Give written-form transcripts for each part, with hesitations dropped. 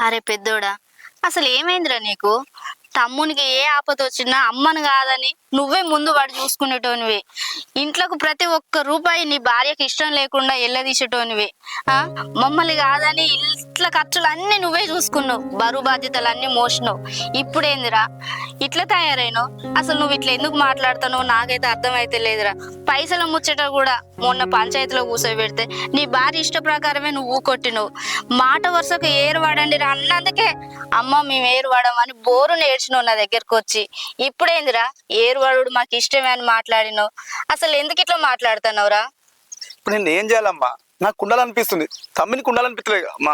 అరే పెద్దోడా, అసలు ఏమైందిరా నీకు? తమ్మునికి ఏ ఆపద వచ్చినా అమ్మను కాదని నువ్వే ముందు వాడు చూసుకునేటోనివి. ఇంట్లోకి ప్రతి ఒక్క రూపాయి నీ భార్యకి ఇష్టం లేకుండా ఎల్లదీసేటోనివి. ఆ మమ్మల్ని కాదని ఇంట్లో ఖర్చులు అన్ని నువ్వే చూసుకున్నావు, బరువు బాధ్యతలు అన్ని మోసినావు. ఇప్పుడేందిరా ఇట్లా తయారైనావు? అసలు నువ్వు ఇట్లా ఎందుకు మాట్లాడుతున్నావు నాకైతే అర్థమైతే లేదురా. పైసల ముచ్చట కూడా మొన్న పంచాయతీలో కూర్చోబెడితే నీ భార్య ఇష్ట ప్రకారమే నువ్వు కొట్టినవు. మాట వరుసకు ఏరు వాడండి రా అన్నందుకే అమ్మ మేము ఏరు వాడమని బోరు నేర్చినావు నా దగ్గరకు వచ్చి. ఇప్పుడేందిరా ఏరువాడు మాకు ఇష్టమే అని మాట్లాడినావు? అసలు ఎందుకు ఇట్లా మాట్లాడుతున్నావురా? ఇప్పుడు నేను ఏం చేయాలమ్మా? నాకు కుండాలనిపిస్తుంది, తమ్మునికి కుండాలనిపించలేదు అమ్మా.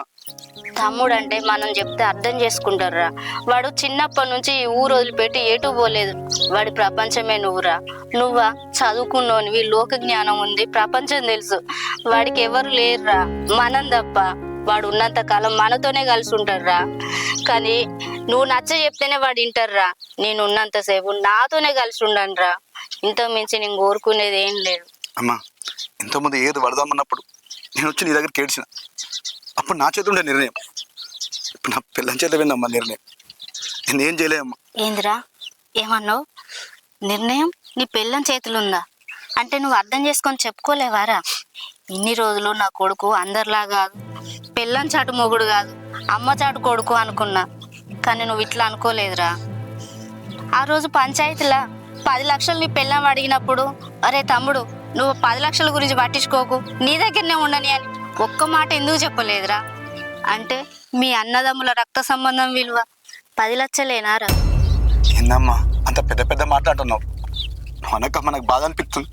తమ్ముడు అంటే మనం చెప్తే అర్థం చేసుకుంటారా? వాడు చిన్నప్పటి నుంచి ఈ ఊరు వదిలిపెట్టి ఎటు పోలేదు. వాడి ప్రపంచమే నువ్వురా. నువ్వా చదువుకున్నోనివి, లోక జ్ఞానం ఉంది, ప్రపంచం తెలుసు. వాడికి ఎవరు లేరురా మనం తప్ప. వాడు ఉన్నంత కాలం మనతోనే కలిసి ఉంటాడురా. కానీ నువ్వు నచ్చ చెప్తేనే వాడు వింటారురా. నేను ఉన్నంతసేపు నాతోనే కలిసి ఉండను రా. ఇంతకు మించి నేను కోరుకునేది ఏం లేదు. అమ్మా, ఇంతకుముందు ఏది పడదామన్నప్పుడు నేను వచ్చి నీ దగ్గరికి ఏడ్చిన. అప్పుడు నా చేతి ఉండే నిర్ణయం, ఇప్పుడు నా పిల్లని చేత పోయిందమ్మా నిర్ణయం. నేను ఏం చేయలేదమ్మా. ఏందిరా ఏమన్నావు? నిర్ణయం నీ పిల్లని చేతులుందా అంటే నువ్వు అర్థం చేసుకొని చెప్పుకోలేవారా? ఇన్ని రోజులు నా కొడుకు అందరిలా కాదు, పిల్లం చాటు మొగుడు కాదు, అమ్మ చాటు కొడుకు అనుకున్నా. కానీ నువ్వు ఇట్లా అనుకోలేదురా. ఆ రోజు పంచాయతీలా 10 లక్షలు నీ పిల్లం అడిగినప్పుడు, అరే తమ్ముడు నువ్వు 10 లక్షల గురించి పట్టించుకోకు, నీ దగ్గరనే ఉండని అని ఒక్క మాట ఎందుకు చెప్పలేదురా? అంటే మీ అన్నదమ్ముల రక్త సంబంధం విలువ 10 లక్షలేనారా? ఏందమ్మా అంత పెద్ద పెద్ద మాట్లాడుతున్నావు? అనక మనకు బాధ అనిపిస్తుంది.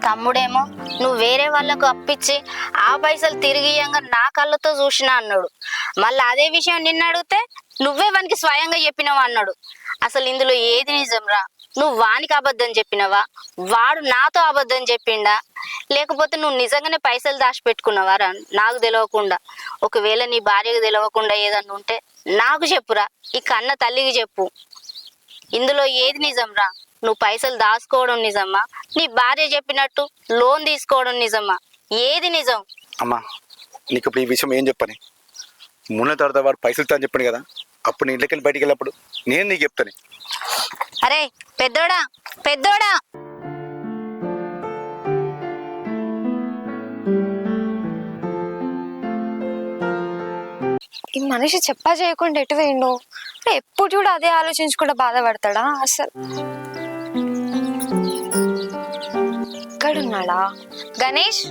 తమ్ముడేమో నువ్వు వేరే వాళ్ళకు అప్పిచ్చి ఆ పైసలు తిరిగియంగా నా కళ్ళతో చూసినా అన్నాడు. మళ్ళీ అదే విషయం నిన్ను అడిగితే నువ్వే వానికి స్వయంగా చెప్పినావు అన్నాడు. అసలు ఇందులో ఏది నిజం రా? నువ్వు వానికి అబద్ధం చెప్పినవా, వాడు నాతో అబద్ధం చెప్పిండా, లేకపోతే నువ్వు నిజంగానే పైసలు దాచిపెట్టుకున్నావా రా నాకు తెలియకుండా? ఒకవేళ నీ భార్యకు తెలియకుండా ఏదన్నా ఉంటే నాకు చెప్పురా, ఈ కన్న తల్లికి చెప్పు. ఇందులో ఏది నిజం రా? నువ్వు పైసలు దాచుకోవడం నిజమా, నీ భార్య చెప్పినట్టు లోన్ తీసుకోవడం నిజమా? ఏది నిజం? అమ్మా నీకు ఇప్పుడు ఈ విషయం ఏం చెప్పని? మున్న తర్వాత వాడు పైసలు ఇస్తా అని చెప్పాను కదా, అప్పుడు నీ ఇంట్లోకి వెళ్ళి బయటికి వెళ్ళినప్పుడు నేను నీకు చెప్తాను. అరే పెద్దోడా పెద్దోడా, ఈ మనిషి చెప్పా చేయకుండా ఎటు వేయండు? ఎప్పుడు చూడు అదే ఆలోచించుకుంటూ బాధపడతాడా? అసలు ఇక్కడున్నాడా? గణేష్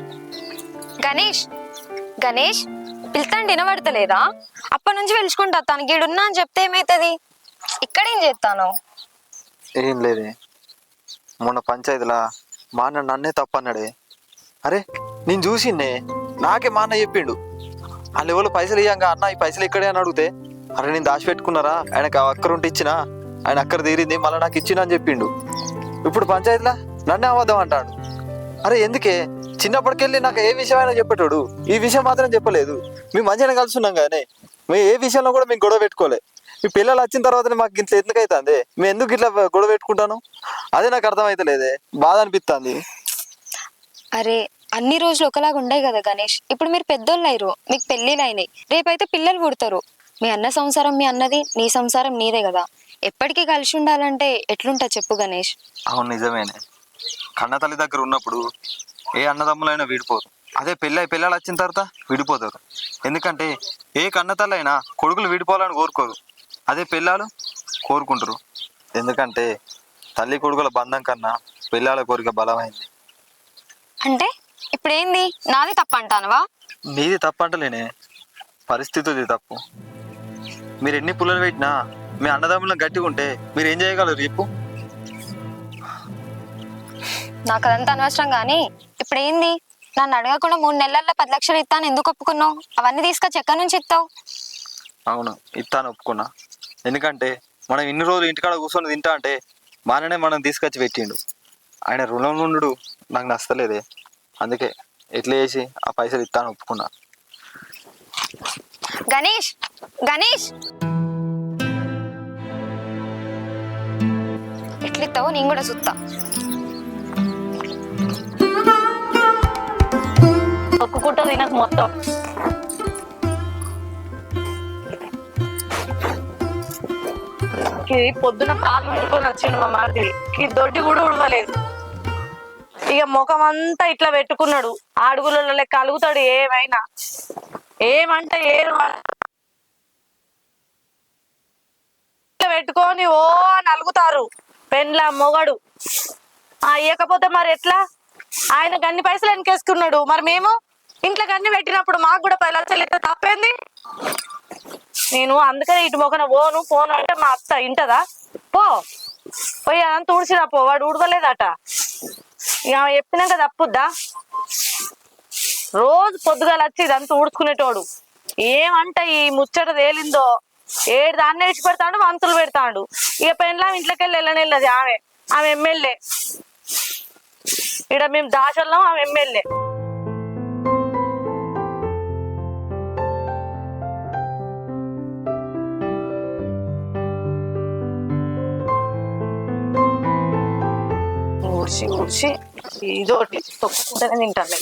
గణేష్ గణేష్ పిలుతాండి వినబడతలేదా? అప్పటి నుంచి పిలుచుకుంటా తనకి గీడున్నా అని చెప్తే ఏమైతుంది? ఇక్కడేం చేస్తాను? ఏం లేదే, మొన్న పంచాయతీలా మా అన్న నన్నే తప్పన్నాడే. అరే నేను చూసిండే, నాకే మా అన్న చెప్పిండు. ఆ లెవెల్ పైసలు ఇయ్యంగా అన్న ఈ పైసలు ఇక్కడే అని అడిగితే, అరే నేను దాచిపెట్టుకున్నారా, ఆయనకు అక్కర ఉంటే ఇచ్చినా, ఆయన అక్కర తీరింది మళ్ళీ నాకు ఇచ్చినా అని చెప్పిండు. ఇప్పుడు పంచాయతీలా నన్నే అబద్ధం అంటాడు. అరే ఎందుకే? చిన్నప్పటికెళ్ళి నాకు ఏ విషయం అయినా చెప్పేటోడు, ఈ విషయం మాత్రం చెప్పలేదు. మేము మంచిగా కలుసున్నాం కానీ మేము ఏ విషయంలో కూడా మేము గొడవ పెట్టుకోలే. మీ పిల్లలు వచ్చిన తర్వాతనే మాకు ఇంట్లో ఎందుకు అవుతుంది? మేము ఎందుకు ఇట్లా గొడవ పెట్టుకుంటాను? అదే నాకు అర్థమైతలేదే, బాధ అనిపిస్తుంది. అరే అన్ని రోజులు ఒకలాగా ఉండవు కదా గణేష్. ఇప్పుడు మీరు పెద్దోళ్ళు అయ్యారు, మీకు పెళ్ళిళ్ళు అయినాయి, రేపైతే పిల్లలు పుడతారు. మీ అన్న సంసారం మీ అన్నది, నీ సంసారం నీదే కదా. ఎప్పటికీ కలిసి ఉండాలంటే ఎట్లుంటా చెప్పు గణేష్? అవును నిజమేనే, కన్న తల్లి దగ్గర ఉన్నప్పుడు ఏ అన్నదమ్ములైనా విడిపోరు. అదే పిల్లలు వచ్చిన తర్వాత విడిపోతారు. ఎందుకంటే ఏ కన్న తల్లి అయినా కొడుకులు విడిపోవాలని కోరుకోరు, అదే పిల్లలు కోరుకుంటారు. ఎందుకంటే తల్లి కొడుకుల బంధం కన్నా పిల్లల కోరిక బలమైంది. అంటే ఇప్పుడు ఏంది? నాది తప్ప అంటానవా? నీది తప్పంటలేనే, పరిస్థితుది తప్పు. మీరు ఎన్ని పుల్లలు పెట్టినా మీ అన్నదమ్ములను గట్టిగా ఉంటే మీరు ఏం చేయగలరు చెప్పు? నాకు అదంతా అనవసరం కానీ ఇప్పుడు ఏంది? నన్ను అడగకుండా 3 నెలల్లో 10 లక్షలు ఇస్తాను ఎందుకు ఒప్పుకున్నావు? అవన్నీ తీసుకొచ్చి ఎక్కడి నుంచి ఇస్తావు? అవును ఇస్తాను, ఒప్పుకున్నా. ఎందుకంటే మనం ఇన్ని రోజులు ఇంటికాడ కూర్చొని తింటా అంటే మాననే మనం తీసుకొచ్చి పెట్టిండు. ఆయన రుణం నుండు నాకు నచ్చలేదే, అందుకే ఎట్లా చేసి ఆ పైసలు ఇస్తాను ఒప్పుకున్నా. గణేష్ గణేష్ ఎట్లిస్తావు నేను కూడా చూస్తా. ఒక్కొక్కటి నాకు మొత్తం పొద్దున పాలు ఉడుకొని వచ్చిండు మా మరిది ఈ దొడ్డి కూడా ఉడవలేదు. ఇక ముఖం అంతా ఇట్లా పెట్టుకున్నాడు. అడుగులలో లెక్క అలుగుతాడు ఏమైనా. ఏమంటే పెట్టుకొని ఓ అని అలుగుతారు పెండ్ల మొగడు. ఇయ్యకపోతే మరి ఎట్లా? ఆయన గన్ని పైసలు వెనకేసుకున్నాడు, మరి మేము ఇంట్లో గన్ని పెట్టినప్పుడు మాకు కూడా 10 లక్షలు ఇస్తే తప్పేంది? నేను అందుకనే ఇటు మొక్కన ఫోన్ అంటే మా అత్త ఇంటదా? పోయి అదంతా ఊడ్చిరా పో, వాడు ఊడవలేదట. ఇక చెప్పినాక తప్పుద్దా? రోజు పొద్దుగాల వచ్చి ఇదంతా ఊడ్చుకునేటోడు. ఏమంట ఈ ముచ్చట తేలిందో ఏడు దాన్ని వేసి పెడతాడు, వంతులు పెడతాడు. ఇక పెండ్లా ఇంట్లోకి వెళ్ళనెళ్ళది. ఆమె ఎమ్మెల్యే. ఇక్కడ మేము దాచల్లం, ఆమె ఎమ్మెల్యే. ఊడ్చి ఊడ్చి ఇదోటి తొక్కుకుంటేనే తింటాను.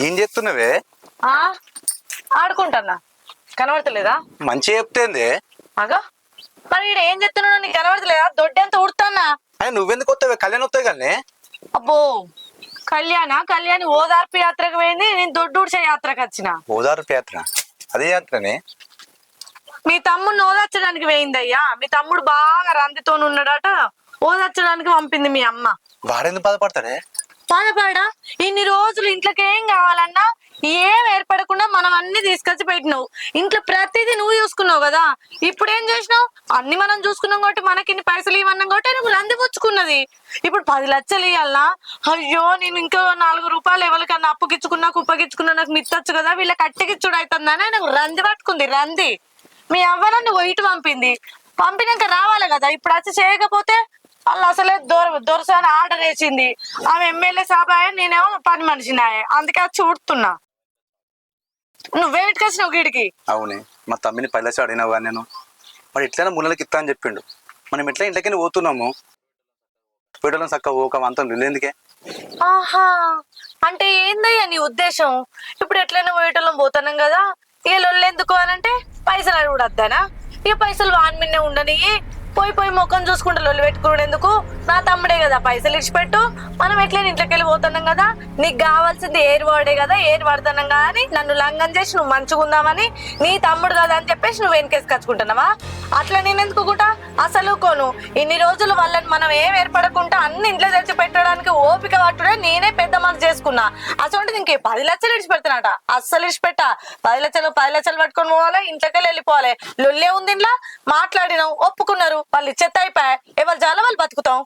ఏం చేస్తున్నావే? ఆడుకుంటానా? కనబడతలేదా? మంచి చెప్తేంది. అగా మరి ఈడ ఏం చెప్తున్నావు? నీకు కనబడతలేదా? దొడ్డి అంతా ఉడతానా? నువ్వెందుకు వస్తావే? కళ్యాణ్ వస్తాయి కానీ. అబ్బో కళ్యాణి ఓదార్పు యాత్రకు పోయింది, నేను దొడ్డూడ్చే యాత్రకు వచ్చిన. ఓదార్పు యాత్ర? అదే యాత్రనే. మీ తమ్ముడిని ఓదార్చడానికి పోయిందయ్యా. మీ తమ్ముడు బాగా రందితో ఉన్నాడట, ఓదార్చడానికి పంపింది మీ అమ్మ. వాడెందుకు బాధపడతాడే? బాధపడా? ఇన్ని రోజులు ఇంట్లోకి ఏం కావాలన్నా ఏం ఏర్పడకుండా మనం అన్ని తీసుకొచ్చి పెట్టినావు. ఇంట్లో ప్రతిదీ నువ్వు చూసుకున్నావు కదా. ఇప్పుడు ఏం చేసినావు? అన్ని మనం చూసుకున్నాం కాబట్టి మనకి ఇన్ని పైసలు ఇవ్వన్నాం కాబట్టి నువ్వు రంది పుచ్చుకున్నది. ఇప్పుడు 10 లక్షలు ఇవ్వాలనా? అయ్యో నేను ఇంకా 4 రూపాయలు ఎవరికన్నా అప్పుకిచ్చుకున్నా కుప్పకిచ్చుకున్నా నాకు మిత్తచ్చు కదా, వీళ్ళ కట్టికిచ్చుడు అవుతుందని నాకు రంది పట్టుకుంది. రంది మీ అవ్వన నువ్వు ఇటు పంపినాక రావాలి కదా. ఇప్పుడు వచ్చి చేయకపోతే వాళ్ళు అసలే దొరసాని ఆర్డర్ వేసింది. ఆమె ఎమ్మెల్యే సాబాయే, నేనేమో పని మనిషినాయే. అందుకే వచ్చి ఊడుతున్నా. నువ్వేమిటికి వచ్చినావు గీడికి? అవునే, మా తమ్మిని 10 లక్షలు అడిగినావు కానీ నేను వాడు ఎట్లైనా ముళ్ళకి ఇస్తా అని చెప్పిండు. మనం ఎట్లా ఇంట్లోకి పోతున్నాము, వీటిలో చక్క ఓక అంతం ఎందుకే? ఆహా, అంటే ఏందయ్యా నీ ఉద్దేశం? ఇప్పుడు ఎట్లయినా వేటలో పోతున్నాం కదా, ఇక లొల్లెందుకు అని అంటే పైసలు అడుగుడద్దానా? ఇక పైసలు వాని మిన్నే ఉండని, పోయి ముఖం చూసుకుంటే లొల్లి పెట్టుకున్నాడు ఎందుకు? నా తమ్ముడే కదా, పైసలు ఇచ్చిపెట్టు. మనం ఎట్లయినా ఇంట్లోకి వెళ్ళి పోతున్నాం కదా, నీకు కావాల్సింది ఏరు వాడే కదా, ఏరు పడుతున్నాం కదా అని నన్ను లంఘం చేసి నువ్వు మంచిగా ఉందామని నీ తమ్ముడు కదా అని చెప్పేసి నువ్వు వెనకేసి కచ్చుకుంటున్నావా? అట్లా నేను ఎందుకుంటా? అసలు కోను ఇన్ని రోజులు వాళ్ళని మనం ఏం ఏర్పడకుండా అన్ని ఇంట్లో తెచ్చి పెట్టడానికి ఓపిక పట్టుడే నేనే పెద్ద మనసు చేసుకున్నా. అసలు ఇంకే 10 లక్షలు ఇడిచి పెడతానట. అస్సలు ఇడిచిపెట్టా. 10 లక్షలు పట్టుకొని పోవాలి, ఇంట్లోకి వెళ్ళిపోవాలి. లొల్లే ఉంది ఇంట్లో. మాట్లాడినాం, ఒప్పుకున్నారు, వాళ్ళు ఇచ్చేత్త అయిపోయా. ఎవరు చాలా వాళ్ళు బతుకుతాం.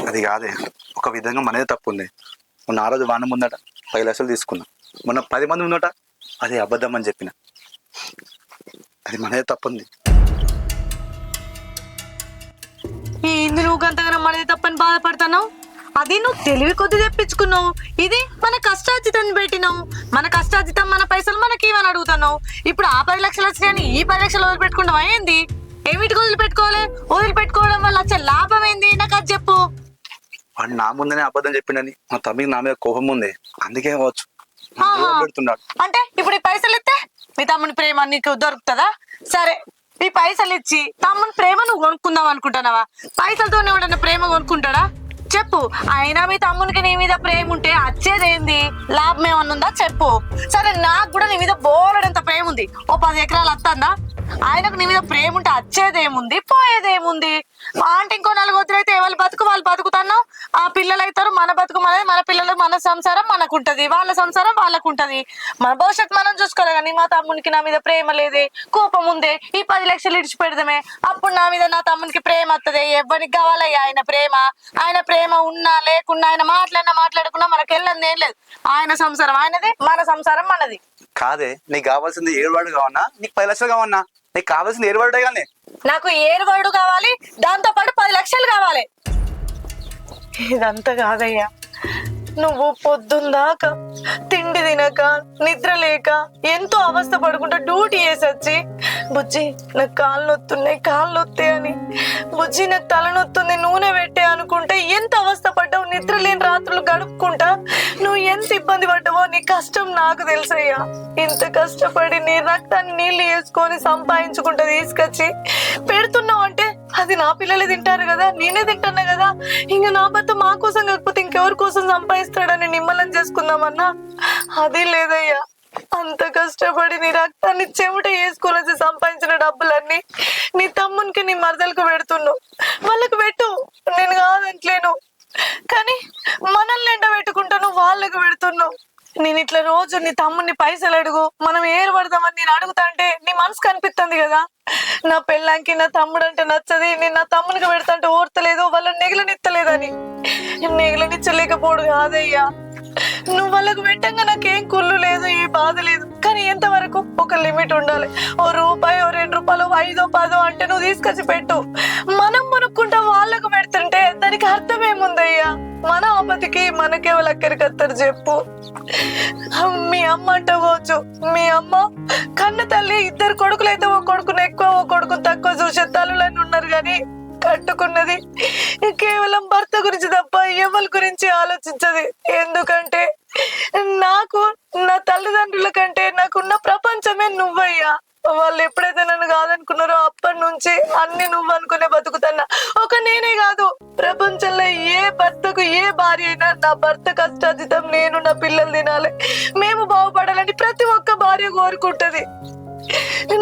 అది కాదే, ఒక విధంగా మనదే తప్పు ఉంది. మొన్న ఆ రోజు వానం ఉందట, 10 లక్షలు తీసుకున్నా. మొన్న 10 మంది ఉందట, అది అబద్ధం అని చెప్పిన. అది మనదే తప్పు ఉంది. ఏంది నువ్వు గంతగానో మనది తప్పని బాధపడతావు? అది నువ్వు తెలివి కొద్ది తెప్పించుకున్నావు. ఇది మన కష్టార్జితాన్ని పెట్టినావు. మన కష్టార్జితం మన పైసలు మనకి ఇవని అడుగుతున్నావు. ఇప్పుడు ఆ 10 లక్షలు వచ్చినాయని ఈ 10 లక్షలు వదిలిపెట్టుకుంటావా ఏంది? ఏమిటికి వదిలిపెట్టుకోవాలి? వదిలిపెట్టుకోవడం వల్ల వచ్చే లాభం ఏంది? నాకు అది చెప్పు. వాడు నా ముందనే అబద్ధం చెప్పిండని మా తమ్మికి నా మీద కోపం ఉంది, అందుకే కావచ్చు పెడుతున్నాడు. అంటే ఇప్పుడు ఈ పైసలు ఇస్తే మీ తమ్ముని ప్రేమ నీకు దొరుకుతుందా? సరే, ఈ పైసలు ఇచ్చి తమ్ముని ప్రేమ నువ్వు కొనుక్కుందాం అనుకుంటున్నావా? పైసలతోనే ఎవడన్నా ప్రేమ కొనుక్కుంటాడా చెప్పు? అయినా మీ తమ్మునికి నీ మీద ప్రేమ ఉంటే వచ్చేదేంది? లాభం ఏమన్నా ఉందా చెప్పు? సరే, నాకు కూడా నీ మీద బోలెడంత ప్రేమ ఉంది. ఓ 10 ఎకరాలు వస్తుందా? ఆయనకు నీ మీద ప్రేమ ఉంటే వచ్చేదేముంది, పోయేదేముంది? మా అంటే ఇంకో 4 వద్దులైతే ఎవరి బతుకు వాళ్ళు బతుకుతున్నావు. ఆ పిల్లలు అవుతారు, మన బతుకు మనది, మన పిల్లలు మన సంసారం మనకుంటది, వాళ్ళ సంసారం వాళ్ళకుంటది. మన భవిష్యత్తు మనం చూసుకోవాలి. కానీ మా తమ్మునికి నా మీద ప్రేమ లేదే, కోపం ఉందే, ఈ 10 లక్షలు ఇడిచి పెడదామే, అప్పుడు నా మీద నా తమ్మునికి ప్రేమ వస్తుంది. ఎవరికి కావాలయ్యా ఆయన ప్రేమ? ఆయన ప్రేమ ఉన్నా లేకున్నా, ఆయన మాట్లాడకున్నా మనకి వెళ్ళంది ఏం లేదు. ఆయన సంసారం ఆయనది, మన సంసారం మనది. కాదే, నీకు కావాల్సింది ఏరువాడు కావన్నా, నీకు 10 లక్షలు కావన్నా? నీకు కావాల్సింది ఏరువాడే కానీ. నాకు ఏరువాడు కావాలి, దాంతో పాటు 10 లక్షలు కావాలి. ఇదంతా కాదయ్యా, నువ్వు పొద్దుందాకా తిండి తినక నిద్ర లేక ఎంతో అవస్థ పడుకుంటా డ్యూటీ చేసొచ్చి బుజ్జి నాకు కాళ్ళు నొత్తాయి అని బుజ్జి నాకు తలనొత్తుంది నూనె పెట్టే అనుకుంటే ఎంత అవస్థ పడ్డావు నిద్ర లేని రాత్రులు గడుపుకుంటా నువ్వు ఎంత ఇబ్బంది పడ్డావో నీ కష్టం నాకు తెలుసయ్యా ఇంత కష్టపడి నీ రక్తాన్ని నీళ్లు వేసుకొని సంపాదించుకుంటా తీసుకొచ్చి పెడుతున్నావు అంటే అది నా పిల్లలే తింటారు కదా నేనే తింటాను కదా ఇంకా నా భర్త మా కోసం కాకపోతే ఇంకెవరి కోసం సంపాదిస్తాడని నిమ్మలం చేసుకుందామన్నా అది లేదయ్యా అంత కష్టపడి నీ రక్తాన్ని చెమట వేసుకొని సంపాదించిన డబ్బులన్నీ నీ తమ్మునికి నీ మరదలకు పెడుతున్నావు వాళ్ళకు పెట్టు నేను కాదంటలేను కానీ మనల్ని ఎండ పెట్టుకుంటాను వాళ్ళకు పెడుతున్నావు నేను ఇట్లా రోజు నీ తమ్ముని పైసలు అడుగు మనం ఏరు పడదామని నేను అడుగుతా అంటే నీ మనసు కనిపిస్తుంది కదా నా పెళ్ళాంకి నా తమ్ముడు అంటే నచ్చది నేను నా తమ్మునికి పెడతా అంటే ఓర్తలేదు వాళ్ళని నెగలనిత్తలేదని నెగలనిచ్చలేకపోడు కాదయ్యా నువ్వు వాళ్ళకు పెట్టంగా నాకేం కుళ్ళు లేదు ఏ బాధ లేదు కానీ ఎంతవరకు ఒక లిమిట్ ఉండాలి ఓ రూపాయి ఓ 2 రూపాయలు 5 10 అంటే నువ్వు తీసుకొచ్చి పెట్టు మనం మునుక్కుంటా వాళ్ళకు పెడుతుంటే దానికి అర్థం ఏముందయ్యా మన ఆపతికి మనకేవో లెక్కరికత్తారు చెప్పు మీ అమ్మ అంటే పోవచ్చు మీ అమ్మ కన్న తల్లి 2 కొడుకులైతే ఓ కొడుకుని ఎక్కువ ఓ కొడుకుని తక్కువ చూసే తల్లులని ఉన్నారు కానీ కట్టుకున్నది కేవలం భర్త గురించి తప్ప ఎవరి గురించి ఆలోచించదు ఎందుకంటే నాకు నా తల్లిదండ్రుల కంటే నాకున్న ప్రపంచమే నువ్వయ్యా వాళ్ళు ఎప్పుడైతే నన్ను కాదనుకున్నారో అప్పటి నుంచి అన్ని నువ్వు అనుకునే బతుకుతున్నా ఒక నేనే కాదు ప్రపంచంలో ఏ భర్తకు ఏ భార్య అయినా నా భర్త కష్టార్జితం నేను నా పిల్లలు తినాలి మేము బాగుపడాలని ప్రతి ఒక్క భార్య కోరుకుంటది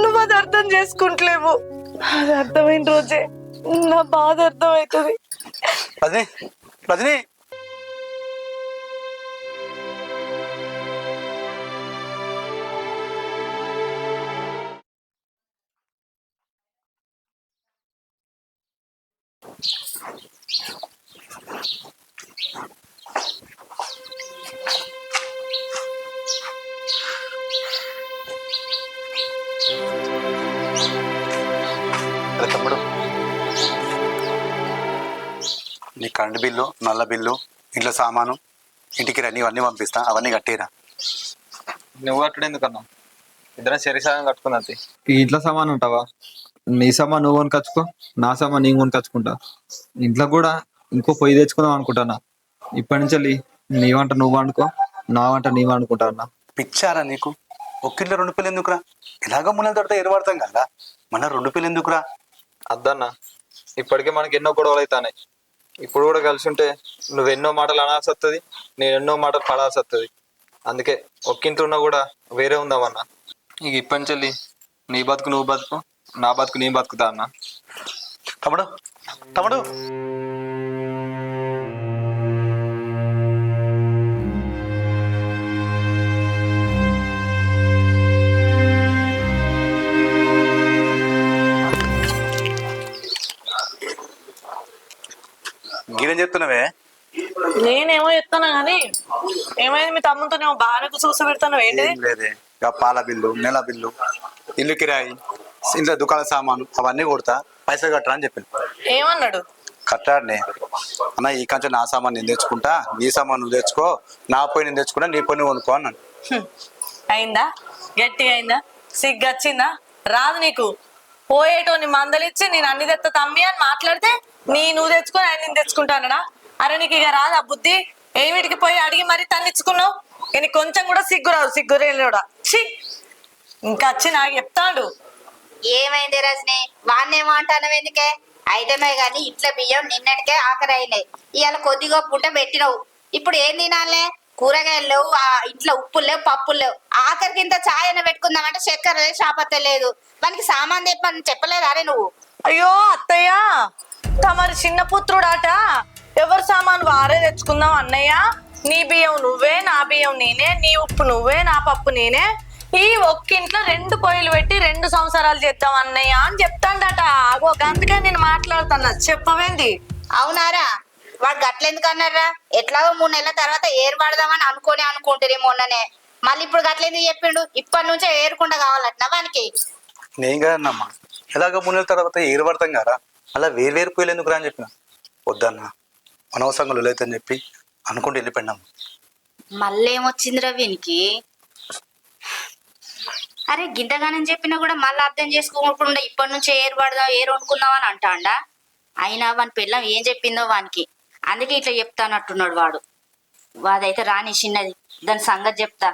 నువ్వు అది అర్థం చేసుకుంటలేవు అది అర్థమైన రోజే నా బాధ అర్థమవుతుంది రజని రజని తమ్ముడు నీ కరెంట్ బిల్లు నల్ల బిల్లు ఇంట్లో సామాను ఇంటికి రండి ఇవన్నీ పంపిస్తా అవన్నీ కట్టేరా నువ్వు కట్టడు ఎందుకన్నా ఇద్దరం శరీరం కట్టుకున్నది ఈ ఇంట్లో సామాన్ ఉంటావా నీ సామాన్ నువ్వు కొనుకొచ్చుకో నా సామాన్ నేను కొనుకొచ్చుకుంటా ఇంట్లో కూడా ఇంకో పొయ్యి తెచ్చుకుందాం అనుకుంటానా ఇప్పటి నుంచి వెళ్ళి నీ వంట నువ్వు వండుకో నా వంట నీ వండుకుంటా అన్న పిచ్చారా నీకు ఒక్కింట్లో 2 పిల్లలు ఎందుకురా ఇలాగ ముళ్ళ తోట ఏర్పడతాం కదా మన 2 పిల్లలు ఎందుకురా అద్దన్న ఇప్పటికే మనకి ఎన్నో గొడవలు అవుతాయి ఇప్పుడు కూడా కలిసి ఉంటే నువ్వెన్నో మాటలు అనాల్సి వస్తుంది నేను ఎన్నో మాటలు పడాల్సి వస్తుంది అందుకే ఒక్కింట్లో ఉన్నా కూడా వేరే ఉందామన్నా ఇక ఇప్పటి నుంచి వెళ్ళి నీ బతుకు నువ్వు బతుకు నా బతుకు నీ బతుకుతా అన్న తమ్ముడు తమ్ముడు గిరేం చెప్తున్నావే నేనేమో చెప్తాను కానీ ఏమైంది మీ తమ్ముతో నేను బాగానే చూసి పెడతాను ఏంటి ఏం లేదే ఇక పాల బిల్లు నెల బిల్లు ఇల్లు కిరాయి ఇంట్లో దుకాణ సామాను అవన్నీ కొడతా పైసలు కట్టరా అని చెప్పింది ఏమన్నాడు కట్టాడనే అన్న ఈ కంచె నా సామాన్ నేను తెచ్చుకుంటా నీ సామాన్ నువ్వు తెచ్చుకో నా పోయి నేను తెచ్చుకుంటా నీ పోయి నువ్వు కొనుక్కో అన్నాను అయిందా గట్టిగా అయిందా సిగ్గొచ్చిందా రాదు నీకు పోయేటోని మందలిచ్చి నేను అన్ని తెత్త తమ్మి అని మాట్లాడితే నువ్వు తెచ్చుకొని ఆయన నేను తెచ్చుకుంటానడా అరే నీకు ఇక రాదు ఆ బుద్ధి ఏమిటికి పోయి అడిగి మరీ తన్నిచ్చుకున్నావు నీకు కొంచెం కూడా సిగ్గు రాదు సిగ్గురేడా ఛీ ఇంకా వచ్చి నాకు చెప్తాడు ఏమైంది రజని వాన్నేమో అంటాను ఎందుకే అయితమే గాని ఇట్లా బియ్యం నిన్నటికే ఆఖరి అయినాయి ఇవాళ కొద్దిగా పుట్ట పెట్టినవు ఇప్పుడు ఏం తినాలే కూరగాయలు లేవు ఇంట్లో ఉప్పులు లేవు పప్పులు లేవు ఆఖరికి ఇంత ఛాయ్ అయినా పెట్టుకుందామంటే చక్కెర లేదు షాపత్త లేదు మనకి సామాన్ తెప్పని చెప్పలేదు అరే నువ్వు అయ్యో అత్తయ్య తమరి చిన్న పుత్రుడాట ఎవరు సామాన్ వారే తెచ్చుకుందాం అన్నయ్య నీ బియ్యం నువ్వే నా బియ్యం నేనే నీ ఉప్పు నువ్వే నా పప్పు నేనే ఈ ఒక్కింట్లో 2 పొయ్యిలు పెట్టి 2 సంవత్సరాలు చేద్దాం అన్నయ్య అని చెప్తాడట అందుకే నేను మాట్లాడుతున్నా చెప్పవేంది అవునారా వాడు గట్లెందుకు అన్నారా ఎట్లాగో 3 నెలల తర్వాత ఏరు పడదామని అనుకుంటారు మొన్ననే మళ్ళీ ఇప్పుడు గట్లెందుకు చెప్పిండు ఇప్పటి నుంచే ఏరుకుండా కావాలట వానికి నేను కదన్నమ్మా ఎలాగ 3 నెలల తర్వాత ఏరు పడతాం కదా అలా వేరు పోయలు ఎందుకు రా అని చెప్పిన వద్దన్నా అనవసరంగా లొలైతే అని చెప్పి అనుకుంటూ వెళ్ళిపోయినాము మళ్ళేమొచ్చిందిరా వీనికి? అరే గింతగానని చెప్పినా కూడా మళ్ళీ అర్థం చేసుకోకుండా ఇప్పటి నుంచి ఏరు పడదాం ఏరు వండుకుందాం అని అంటాండా. అయినా వాని పిల్లం ఏం చెప్పిందో వానికి, అందుకే ఇట్లా చెప్తానట్టున్నాడు వాడు. వాదైతే రాని చిన్నది, దాని సంగతి చెప్తా.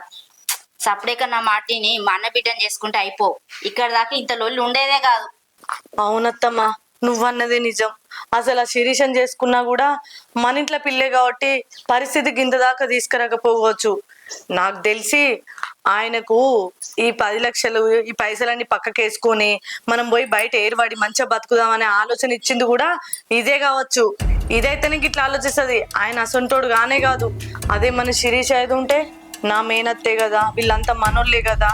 సపరేక నా మాటిని మా అన్న బిడ్డని చేసుకుంటే అయిపో. ఇక్కడ దాకా ఇంత లొల్లి ఉండేదే కాదు. అవునత్తమ్మా, నువ్వన్నదే నిజం. అసలు ఆ శిరీషం చేసుకున్నా కూడా మన ఇంట్లో పిల్లే కాబట్టి పరిస్థితి గింత దాకా తీసుకురాకపోవచ్చు. నాకు తెలిసి ఆయనకు ఈ 10 లక్షలు ఈ పైసలన్నీ పక్కకి వేసుకొని మనం పోయి బయట ఏర్పడి మంచిగా బతుకుదామనే ఆలోచన ఇచ్చింది కూడా ఇదే కావచ్చు. ఇదైతేనే ఇట్లా ఆలోచిస్తుంది. ఆయన అసంటోడు గానే కాదు. అదే మన శిరీష ఏది ఉంటే, నా మేనత్తే కదా, వీళ్ళంతా మనోళ్ళే కదా,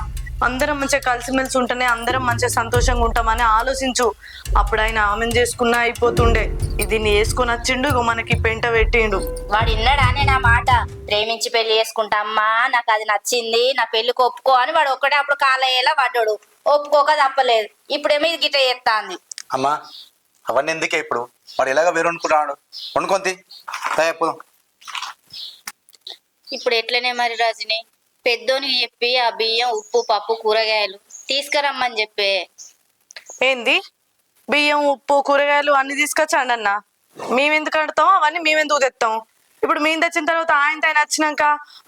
అందరం మంచిగా కలిసిమెలిసి ఉంటేనే అందరం మంచిగా సంతోషంగా ఉంటామని ఆలోచించు. అప్పుడు ఆయన ఆమెను చేసుకున్నా అయిపోతుండే. ఇది వేసుకొని వచ్చిండు, ఇగో మనకి పెంట పెట్టిండు. వాడు ఇన్నాడానే నా మాట, ప్రేమించి పెళ్లి చేసుకుంటా అమ్మా, నాకు అది నచ్చింది, నా పెళ్లికి ఒప్పుకో అని వాడు ఒక్కడే అప్పుడు కాలయ్యేలా పడ్డాడు. ఒప్పుకోక తప్పలేదు. ఇప్పుడేమో ఇది గిట్ట చేస్తాంది. అమ్మా అవన్నీ ఎందుకే ఇప్పుడు? వాడు ఎలాగ వేరు వండుకున్నాడు, వండుకొంది పోదాం. ఇప్పుడు ఎట్లనే మరి రజని, పెద్దోనికి చెప్పి ఆ బియ్యం ఉప్పు పప్పు కూరగాయలు తీసుకురమ్మని చెప్పే. ఏంది బియ్యం ఉప్పు కూరగాయలు అన్ని తీసుకొచ్చాండి అన్న? మేమెందుకు ఆడతాం అవన్నీ? మేమెందుకు తెస్తాం? ఇప్పుడు మేము తెచ్చిన తర్వాత ఆయన వచ్చినాక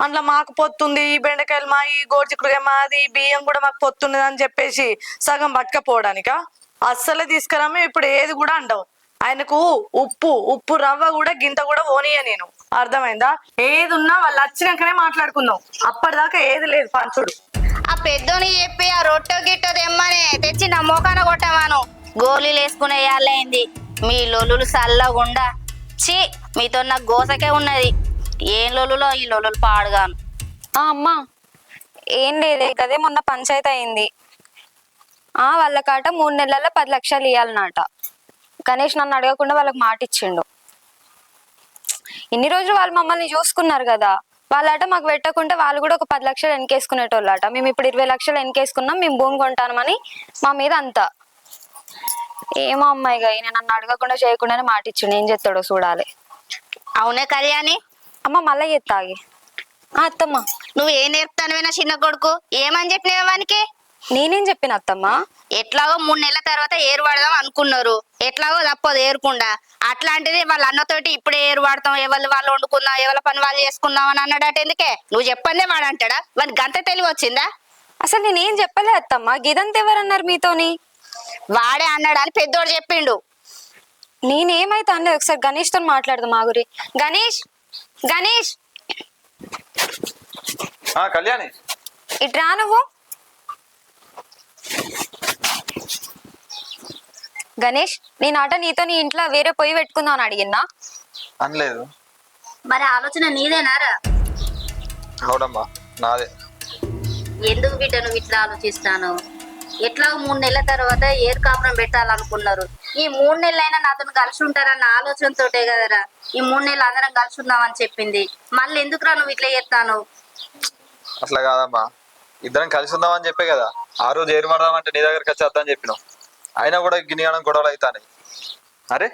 అందులో మాకు పొత్తుంది, ఈ బెండకాయలు మా, ఈ గోడ్చిక్కుడుగా మాది, బియ్యం కూడా మాకు పొత్తున్నది అని చెప్పేసి సగం పట్టుకపోవడానికా? అస్సలే తీసుకురాము. ఇప్పుడు ఏది కూడా అండవు. ఆయనకు ఉప్పు రవ్వ కూడా గింత కూడా ఓనియ నేను. అర్థమైందా? ఏది ఉన్నా వాళ్ళు వచ్చినాకనే మాట్లాడుకుందాం. అప్పటిదాకా ఏది లేదు పంచుడు. ఆ పెద్దోని చెప్పి ఆ రొట్టె గిట్టో తెమ్మని తెచ్చి నా మోకాన కొట్టమాను. గోళీలు వేసుకునే యాళ్ళైంది. మీ లొల్లులు చల్లగుండా. ఛీ, మీతో నాకు గోసకే ఉన్నది. ఏం లొల్లులో ఈ లొల్లులు పాడుగాను. అమ్మా ఏం లేదే కదే, మొన్న పంచాయతీ అయింది. వాళ్ళ కాట 3 నెలల్లో 10 లక్షలు ఇవ్వాలన్నట. గణేష్ నన్ను అడగకుండా వాళ్ళకి మాట ఇచ్చిండు. ఇన్ని రోజులు వాళ్ళు మమ్మల్ని చూసుకున్నారు కదా, వాళ్ళట మాకు పెట్టకుంటే వాళ్ళు కూడా ఒక 10 లక్షలు వెనకేసుకునేటోళ్ళట. మేము ఇప్పుడు 20 లక్షలు వెనకేసుకున్నాం, మేము భూమి కొంటామని మా మీద అంతా. ఏమో అమ్మాయిగా ఈయన నన్ను అడగకుండా చేయకుండానే మాట ఇచ్చిండు. ఏం చేస్తాడో చూడాలి. అవునే కళ్యాణి? అమ్మ మళ్ళీ ఎత్తాగి. అత్తమ్మ నువ్వు ఏం నేర్పుతానువేనా చిన్న కొడుకు? ఏమని చెప్పినవే వానికి? నేనేం చెప్పిన అత్తమ్మ? ఎట్లాగో 3 నెలల తర్వాత ఏరు పడదాం అనుకున్నారు, ఎట్లాగో తప్పదు ఏరుకుండా. అట్లాంటిది వాళ్ళ అన్నతోటి ఇప్పుడే ఏరు పడతాం, ఎవరు వాళ్ళు వండుకుందాం, ఎవరి పని వాళ్ళు చేసుకుందాం అని అన్నాడట. ఎందుకే నువ్వు చెప్పందే వాడు అంటాడా? వానికి గంత తెలివి వచ్చిందా? అసలు నేనేం చెప్పలే అత్తమ్మ. గిదంతా ఎవరన్నారు మీతోని? వాడే అన్నాడు అని పెద్దోడు చెప్పిండు. నేనేమైతే అన్నది, ఒకసారి గణేష్ తో మాట్లాడదాం. మా గురి గణేష్, గణేష్ కళ్యాణి ఇట్రా నువ్వు. గణేష్ నేనాట నీతో నీ ఇంట్లో వేరే పొయ్యి పెట్టుకుందాం అని అడిగినా? అనలేదు. మరి ఆలోచన నీదేనారా? అవునమ్మా నాదే. ఎందుకు బిడ్డ నువ్వు ఇట్లా ఆలోచిస్తాను? ఎట్లాగో 3 నెలల తర్వాత ఏరు కాపురం పెట్టాలనుకున్నారు. ఈ 3 నెలలైనా నాతో కలిసి ఉంటారన్న ఆలోచనతోటే కదరా ఈ 3 నెలలు అందరం కలిసి ఉందామని చెప్పింది. మళ్ళీ ఎందుకురా నువ్వు ఇట్లా చేస్తాను? అట్లా కాదమ్మా, ఇద్దరం కలిసి ఉందామని చెప్పే కదా ఆ రోజు ఏరు పడదామంటే నీ దగ్గరికి వచ్చి వద్దని చెప్పినావు. అయినా కూడా గిన్నె గొడవలు అవుతాయి. అరే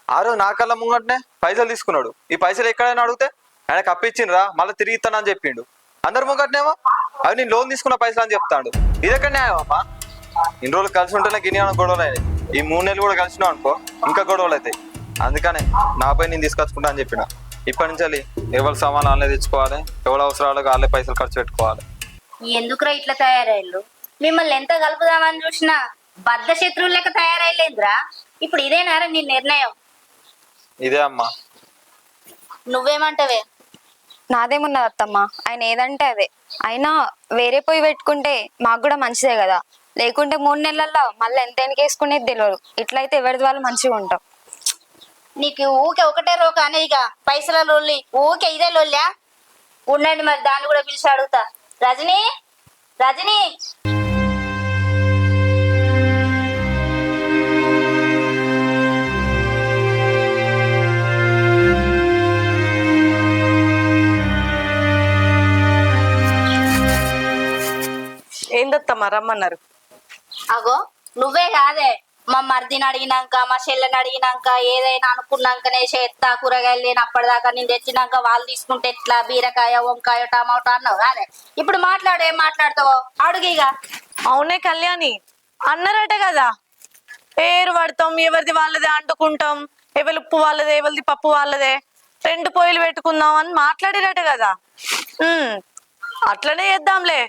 ఆ రోజు నా కళ్ళ ముంగంటనే పైసలు తీసుకున్నాడు. ఈ పైసలు ఎక్కడైనా అడిగితే ఆయనకు అప్పించిండ్రా మళ్ళీ తిరిగి ఇస్తానని చెప్పిండు. అందరు ముంగట్నేమో అవి నేను లోన్ తీసుకున్న పైసలు అని చెప్తాడు. ఇదెక్కడ న్యాయం అమ్మా? ఇన్ని రోజులు కలిసి ఉంటేనే గిన్నె గొడవలు అయినాయి. ఈ 3 నెలలు కూడా కలిసినావు అనుకో ఇంకా గొడవలు అవుతాయి. అందుకనే నాపై నేను తీసుకొచ్చుకుంటా అని చెప్పిన. ఇప్పటి నుంచి ఎవరి సామాన్లు వాళ్ళే తెచ్చుకోవాలి, ఎవరి అవసరాలకు వాళ్ళే పైసలు ఖర్చు పెట్టుకోవాలి. ఎందుకురా ఇట్లా తయారయ్యారు? మిమ్మల్ని ఎంత కలుపుదామని చూసినా బద్ధ శత్రువులు లెక్క తయారైలేదురా. ఇప్పుడు ఇదేనారా నీ నిర్ణయం? ఇదే అమ్మా. నువ్వేమంటావే? నాదేమున్నది అత్తమ్మ, ఆయన ఏదంటే అదే. అయినా వేరే పొయ్యి పెట్టుకుంటే మాకు కూడా మంచిదే కదా. లేకుంటే 3 నెలల్లో మళ్ళీ ఎంత వెనకేసుకునేది తెలియదు. ఇట్లయితే ఎవరిది వాళ్ళు మంచిగా ఉంటాం. నీకు ఊకే ఒకటే రోక అనే ఇక పైసల లొల్లి, ఊకే ఇదే లొల్లా. ఉండండి మరి దాన్ని కూడా పిలిచి అడుగుతా. రజనీ, రజనీ ఏందత్తమ్మా రమ్మన్నారు? అగో నువ్వే కాదే మా మరిదిని అడిగినాక మా చెల్లెని అడిగినాక ఏదైనా అనుకున్నాకనే చేస్తా, కూరగాయలు లేని అప్పటిదాకా నేను తెచ్చినాక వాళ్ళు తీసుకుంటే ఎట్లా, బీరకాయ వంకాయ టమాటో అన్నావు కాదే. ఇప్పుడు మాట్లాడు, ఏం మాట్లాడతావో అడుగిగా. అవునే కళ్యాణి, అన్నారట కదా ఏరు పడతాం, ఎవరిది వాళ్ళదే అంటుకుంటాం, ఎవరి ఉప్పు వాళ్ళదే ఎవరిది పప్పు వాళ్ళదే, 2 పొయ్యిలు పెట్టుకుందాం అని మాట్లాడిరట కదా. అట్లనే చేద్దాంలే.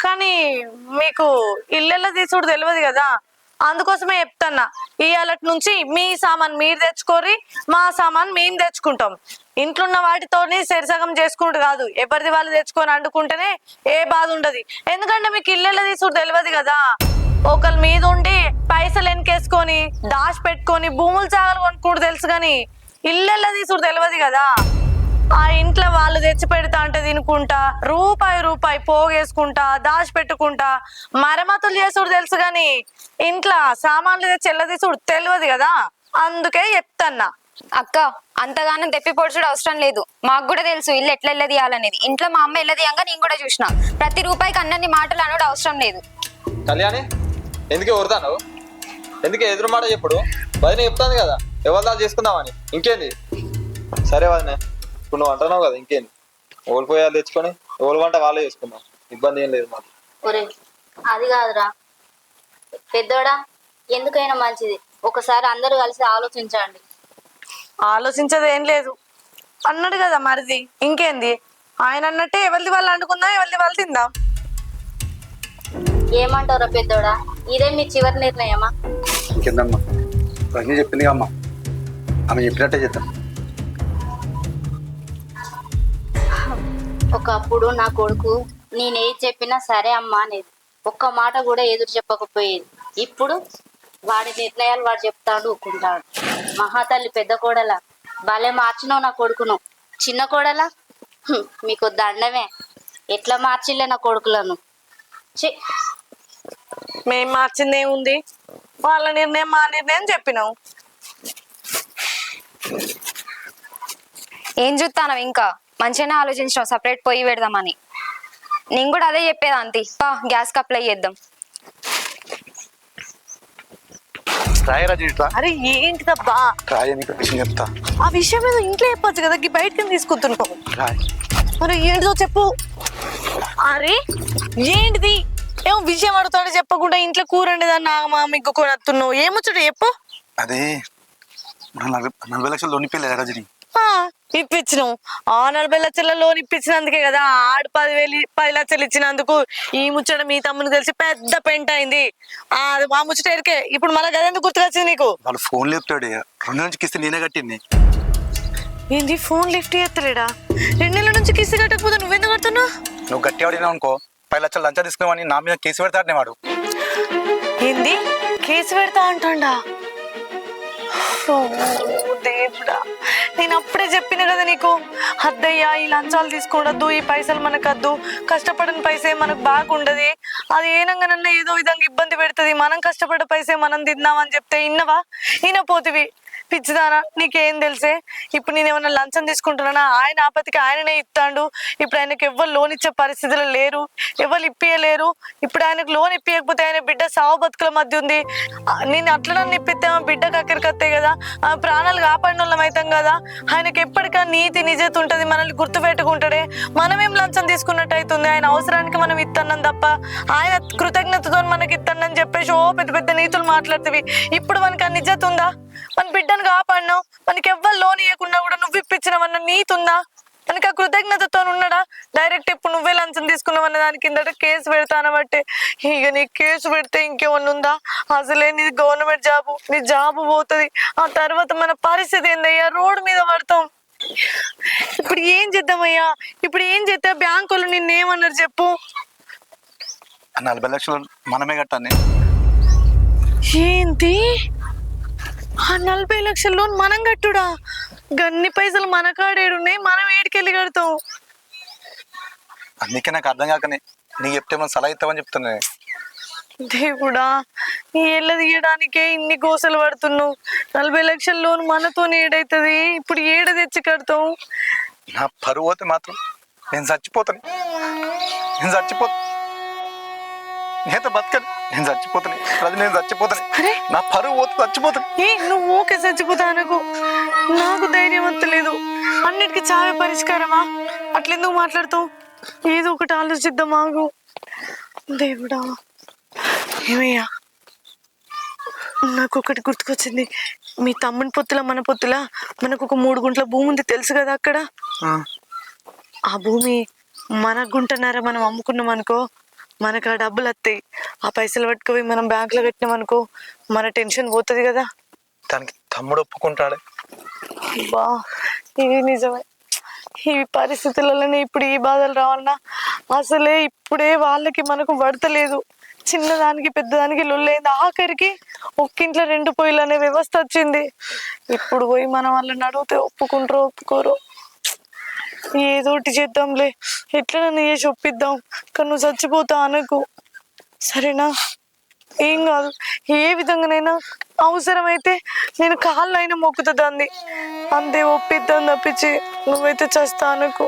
కానీ మీకు ఇళ్ళల్లో తీసుడు తెలియదు కదా, అందుకోసమే చెప్తున్నా. ఇవాళ నుంచి మీ సామాన్ మీరు తెచ్చుకోరి, మా సామాన్ మేము తెచ్చుకుంటాం. ఇంట్లో ఉన్న వాటితోని సరిసగం చేసుకుంటూ కాదు, ఎవరిది వాళ్ళు తెచ్చుకొని వండుకుంటేనే ఏ బాధ ఉండదు. ఎందుకంటే మీకు ఇళ్ళల్లో తీసుడు తెలియదు కదా. ఒకళ్ళ మీద ఉండి పైసలు వెనకేసుకొని దాచి పెట్టుకొని భూములు చాగలు కొనుక్కుంటూ తెలుసు, కానీ ఇళ్ళల్లో తీసుడు తెలియదు కదా. ఆ ఇంట్లో వాళ్ళు తెచ్చి పెడతా అంటే తినుకుంటా, రూపాయి పోగేసుకుంటా, దాచి పెట్టుకుంటా మరమ్మతులు చేసుడు తెలుసు, కానీ ఇంట్లో సామాన్లు తెచ్చి ఎల్ల తీసుడు తెలియదు కదా. అందుకే చెప్తన్నా. అక్క, అంతగానం తెప్పి పొడుచుడు అవసరం లేదు. మాకు కూడా తెలుసు ఇల్లు ఎట్లా తీయాలనేది. ఇంట్లో మా అమ్మ ఎల్లదీయంగా నేను కూడా చూసిన. ప్రతి రూపాయికి అన్నన్ని మాటలు అనడం అవసరం లేదు. కళ్యాణి, ఎందుకే వరదాను? ఎందుకే ఎదురు మాట చెప్పుడు? వదిన చెప్తాను కదా ఎవరిదా చేసుకుందామని. ఇంకేంది? సరే వదిన, ఇప్పుడు నువ్వు అంటున్నావు కదా, ఇంకేంది? ఓడిపోయాలు తెచ్చుకొని ఓడి వంట వాళ్ళే చేసుకుందాం, ఇబ్బంది ఏం లేదు మాకు. ఒరే అది కాదురా పెద్దోడా, ఎందుకైనా మంచిది ఒకసారి అందరూ కలిసి ఆలోచించండి. ఆలోచించదు ఏం లేదు అన్నాడు కదా మరిది, ఇంకేంది? ఆయన అన్నట్టే ఎవరిది వాళ్ళు అండుకుందాం, ఎవరిది వాళ్ళు తిందాం. ఏమంటారా పెద్దోడా, ఇదే మీ చివరి నిర్ణయమా? ఇంకేందమ్మా, అన్నీ చెప్పింది అమ్మ, ఆమె చెప్పినట్టే చేద్దాం. ఒకప్పుడు నా కొడుకు నేనేది చెప్పినా సరే అమ్మా అనేది, ఒక్క మాట కూడా ఎదురు చెప్పకపోయేది. ఇప్పుడు వాడి నిర్ణయాలు వాడు చెప్తాడు, ఊకుంటాడు. మహాతల్లి పెద్ద కోడల భలే మార్చినావు నా కొడుకును. చిన్న కోడల మీకు దండమే, ఎట్లా మార్చిలే నా కొడుకులను. చి, మేం మార్చింది ఏముంది, వాళ్ళ నిర్ణయం మా నిర్ణయం చెప్పినాం. ఏం చూస్తాను ఇంకా మంచిగానే ఆలోచించినావు సపరేట్ పొయ్యి పెడదామని. నేను కూడా అదే చెప్పేది. అంతి గ్యాస్ కి అప్లై చేద్దాం. అరే ఏంటిదబ్బా, చెప్తా. ఆ విషయం ఏదో ఇంట్లో చెప్పొచ్చు కదా, బయటకి తీసుకుంటున్నావు. మరి ఏంటిదో చెప్పు. అరే ఏంటిది? ఏమో విషయం అడుగుతాడో చెప్పకుండా ఇంట్లో కూర ఉండేదాన్ని నాగమా మీకు కొనత్తున్నావు. ఏమొచ్చుడు చెప్పు. అదే 40 లక్షలు లోనిపోయలేదు రజని. ఇప్పించినావు. ఆ 40 లక్షల లోన్ ఇప్పించినందుకే కదా ఆడు 10 లక్షలు ఇచ్చినందుకు ఈ ముచ్చట మీ తమ్ముని తెలిసి పెద్ద పెంట అయింది. ఆ ముచ్చట ఎరికే. ఇప్పుడు మళ్ళీ గదెందుకు గుర్తుకొచ్చింది నీకు? వాళ్ళు ఫోన్ లేపుతాడు, 2 నుంచి కిస్తే నేనే కట్టింది. ఏంది ఫోన్ లిఫ్ట్ చేస్తలేడా? 2 నెలల నుంచి కిస్తీ కట్టకపోతే నువ్వెందుకు కడుతున్నావు? నువ్వు గట్టి ఆడినావు అనుకో, 10 లక్షలు లంచం తీసుకున్నావని నా మీద కేసు పెడతాడనే వాడు. ఏంది కేసు పెడతా అంటాడా? దేవుడా, నేను అప్పుడే చెప్పిన కదా నీకు, అద్దయ్యా ఈ లంచాలు తీసుకోవద్దు, ఈ పైసలు మనకద్దు, కష్టపడిన పైసే మనకు బాగుండదు, అది ఏనంగానన్నా ఏదో విధంగా ఇబ్బంది పెడుతుంది, మనం కష్టపడ్డ పైసే మనం తిందామని చెప్తే ఇన్నవా? పోతివి పిచ్చిదానా, నీకేం తెలిసే? ఇప్పుడు నేను ఏమన్నా లంచం తీసుకుంటున్నానా? ఆయన ఆపత్తికి ఆయననే ఇస్తాడు. ఇప్పుడు ఆయనకు ఎవ్వరు లోన్ ఇచ్చే పరిస్థితులు లేరు, ఎవరు ఇప్పియలేరు. ఇప్పుడు ఆయనకు లోన్ ఇప్పియకపోతే ఆయన బిడ్డ సావు బతుకుల మధ్య ఉంది. నేను అట్లనని ఇప్పితే బిడ్డకు అక్కడికి వస్తాయి కదా, ప్రాణాలు కాపాడిన వాళ్ళం అవుతాం కదా. ఆయనకి ఎప్పటికా నీతి నిజత ఉంటుంది, మనల్ని గుర్తు పెట్టుకుంటాడే. మనమేం లంచం తీసుకున్నట్టు అవుతుంది. ఆయన అవసరానికి మనం ఇస్తున్నాం తప్ప ఆయన కృతజ్ఞతతో మనకి ఇస్తానని చెప్పేసి పెద్ద పెద్ద నీతులు మాట్లాడుతుంది. ఇప్పుడు మనకి ఆ నిజత ఉందా? మన బిడ్డను కాపాడినావు, మనకి ఎవ్వరు లోన్ ఇవ్వకుండా కూడా నువ్వు ఇప్పించినవన్న నీతి ఉందా? మనకి ఆ కృతజ్ఞతతో ఉన్నాడా? డైరెక్ట్ ఇప్పుడు నువ్వే లంచం తీసుకున్నావన్న దాని కిందట కేసు పెడతానబట్టే. ఇక నీ కేసు పెడితే ఇంకేమన్నా ఉందా? అసలే నీది గవర్నమెంట్ జాబు, నీ జాబు పోతుంది. ఆ తర్వాత మన పరిస్థితి ఏందయ్యా? రోడ్డు మీద పడతాం. ఇప్పుడు ఏం చేద్దామయ్యా? ఇప్పుడు ఏం చేద్దా? బ్యాంకు వాళ్ళు నిన్నేమన్నారు చెప్పు? 40 లక్షలు మనమే కట్టాలి. ఏంటి? ఆ 40 లక్షల లోన్ మనం కట్టుడా? గన్ని పైసలు మన కాడేడున్నాయి, మనం ఏడికెళ్ళి కడతాం? అందుకే నాకు అర్థం కాకనే నీకు చెప్తే మనం సలహా ఇస్తామని చెప్తున్నా. దేవుడా, నీ ఏళ్ళ తీయడానికే ఇన్ని గోసలు పడుతున్నావు. 40 లక్షల లోన్ మనతో ఏడైతుంది? ఇప్పుడు ఏడ తెచ్చి కడతాం? నా పరువు పోతే మాత్రం నేను చచ్చిపోతాను. నేత బతకను, నేను చచ్చిపోతాను రజని, నేను చచ్చిపోతాను. అరే నా పరువు పోతే చచ్చిపోతాను. నువ్వు ఓకే చచ్చిపోతా అనకు. నాకు ధైర్యం అంతలేదు. అన్నిటికీ చావే పరిష్కారమా? అట్లెందుకు మాట్లాడుతావు? ఏదో ఒకటి ఆలోచిద్దాం ఆగు. దేవుడా, ఏమయ్యా, నాకు ఒకటి గుర్తుకొచ్చింది. మీ తమ్ముని పొత్తుల మన పొత్తుల మనకు ఒక 3 గుంటల భూమి ఉంది, తెలుసు కదా అక్కడ. ఆ భూమి మన గుంటన్నర మనం అమ్ముకున్నాం అనుకో, మనకు ఆ డబ్బులు వస్తాయి. ఆ పైసలు పట్టుకుపోయి మనం బ్యాంకులో పెట్టినాం అనుకో, మన టెన్షన్ పోతుంది కదా. దానికి తమ్ముడు ఒప్పుకుంటాడే. బా, ఇది నిజమే. ఈ పరిస్థితులలోనే ఇప్పుడు ఈ బాధలు రావాలన్నా అసలే ఇప్పుడే వాళ్ళకి మనకు పడతలేదు. చిన్నదానికి పెద్దదానికి లొల్లైంది. ఆఖరికి ఒక్కింట్లో 2 పొయ్యిలు అనే వ్యవస్థ వచ్చింది. ఇప్పుడు పోయి మనం వాళ్ళని అడిగితే ఒప్పుకుంటారో ఒప్పుకోరో. ఏదోటి చేద్దాంలే, ఎట్లా నన్ను చేసి ఒప్పిద్దాం. కానీ నువ్వు చచ్చిపోతా అనకు, సరేనా? ఏం కాదు, ఏ విధంగానైనా అవసరమైతే నేను కాళ్ళైనా మొక్కుతుందాన్ని, అంతే. ఒప్పిద్దాం తప్పించి నువ్వైతే చస్తా అనకు.